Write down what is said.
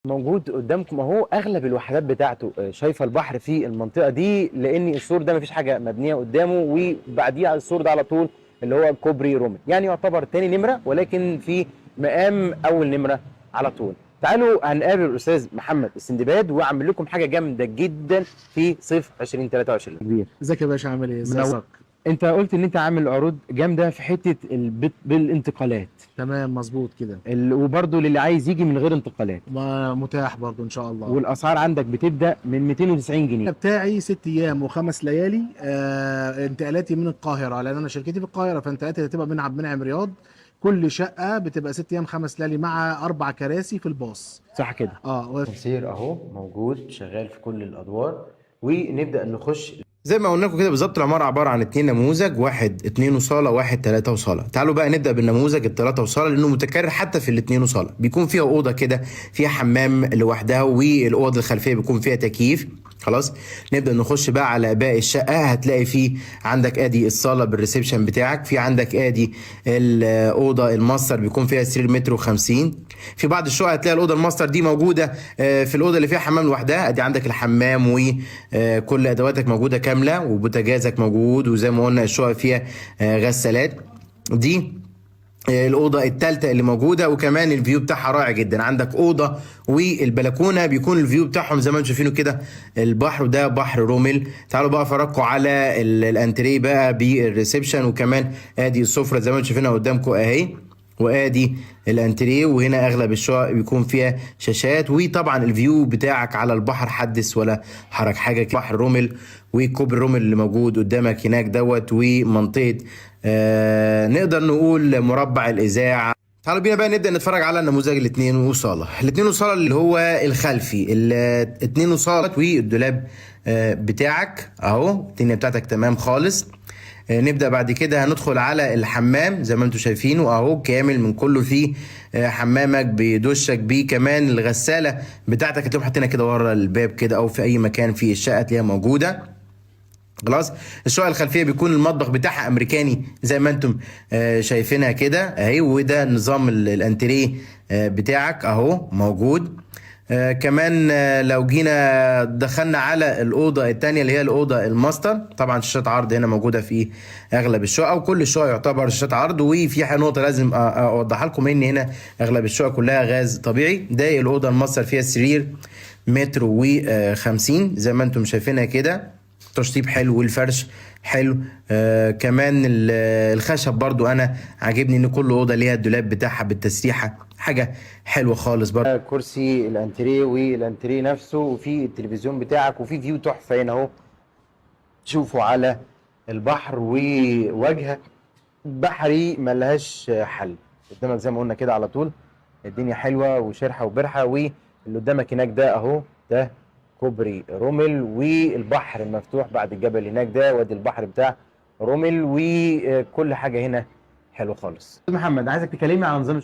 موجود قدامكم اهو اغلب الوحدات بتاعته. شايفه البحر في المنطقه دي، لان السور ده مفيش حاجه مبنيه قدامه، وبعديه على السور ده على طول اللي هو كوبري رومل، يعني يعتبر تاني نمره ولكن في مقام اول نمره على طول. تعالوا هنقابل الاستاذ محمد السندباد واعمل لكم حاجه جامده جدا في صيف 2023 كبير. ازيك يا باشا، عامل ايه؟ ازيك؟ منور. انت قلت ان انت عامل عروض جامده في حته بالانتقالات. تمام، مظبوط كده. وبرضه للي عايز يجي من غير انتقالات. متاح برضو ان شاء الله. والاسعار عندك بتبدا من 290 جنيه. بتاعي 6 ايام و5 ليالي. انتقالاتي من القاهره، لان انا شركتي في القاهره، فانتقالاتي هتبقى من عبد المنعم رياض. كل شقه بتبقى 6 ايام 5 ليالي مع 4 كراسي في الباص. صح كده. السير اهو موجود شغال في كل الادوار، ونبدا نخش. زي ما قلنا لكم كده بالظبط، العماره عباره عن 2 نموذج، واحد 2 وصاله، واحد 3 وصاله. تعالوا بقى نبدا بالنموذج ال3 وصاله، لانه متكرر حتى في ال2 وصاله. بيكون فيها اوضه كده فيها حمام لوحدها، والاوض الخلفيه بيكون فيها تكييف. خلاص، نبدا نخش بقى على باقي الشقه. هتلاقي فيه عندك ادي الصاله بالريسبشن بتاعك، في عندك ادي الاوضه الماستر بيكون فيها سرير متر و50. في بعض الشقق هتلاقي الاوضه الماستر دي موجوده في الاوضه اللي فيها حمام لوحدها. ادي عندك الحمام وكل ادواتك موجوده كامله، وبوتاجازك موجود، وزي ما قلنا الشقق فيها غسالات. دي الأوضة التالتة اللي موجودة، وكمان الفيو بتاعها رائع جدا. عندك أوضة والبلكونة بيكون الفيو بتاعهم زي ما انتم شايفينه كده البحر، وده بحر رومل. تعالوا بقى افرجكم على الانتريه بقى بالريسبشن، وكمان ادي السفرة زي ما انتم شايفينها قدامكم اهي، وادي الانتريه. وهنا اغلب الشقق بيكون فيها شاشات، وطبعا الفيو بتاعك على البحر حدث ولا حرج. حاجه بحر رومل، وكوبري رومل اللي موجود قدامك هناك دوت، ومنطقه نقدر نقول مربع الاذاعه. تعالوا بينا بقى نبدا نتفرج على النموذج ال2 وصاله اللي هو الخلفي. ال2 وصاله والدولاب بتاعك اهو، الدنيا بتاعتك تمام خالص. نبدا بعد كده هندخل على الحمام زي ما انتم شايفينه اهو، كامل من كله. فيه حمامك بدشك بيه، كمان الغساله بتاعتك هتلاقيهم حاطينها كده ورا الباب كده، او في اي مكان في الشقه تلاقيها موجوده. خلاص، الشقه الخلفيه بيكون المطبخ بتاعها امريكاني زي ما انتم شايفينها كده اهي، وده نظام الانتريه بتاعك اهو موجود. كمان لو جينا دخلنا على الاوضه الثانيه اللي هي الاوضه الماستر، طبعا شاشات عرض هنا موجوده في اغلب الشقق، وكل الشقق يعتبر شاشات عرض. وفي نقطه لازم اوضحها لكم، ان هنا اغلب الشقق كلها غاز طبيعي. ده الاوضه الماستر فيها سرير متر و50 زي ما انتم شايفينها كده، تشطيب حلو والفرش حلو. كمان الخشب برضو انا عاجبني ان كل اوضه ليها الدولاب بتاعها بالتسريحه، حاجه حلوه خالص برضو. كرسي الانتريه والانتريه نفسه، وفي التلفزيون بتاعك، وفي فيو تحفه هنا اهو، تشوفوا على البحر وواجهه بحري ملهاش حل قدامك زي ما قلنا كده على طول. الدنيا حلوه وشرحه وبرحه. واللي قدامك هناك ده اهو، ده كوبري رومل، والبحر المفتوح بعد الجبل هناك ده، وادي البحر بتاع رومل، وكل حاجه هنا حلوه خالص. محمد، عايزك تكلمني عن نظام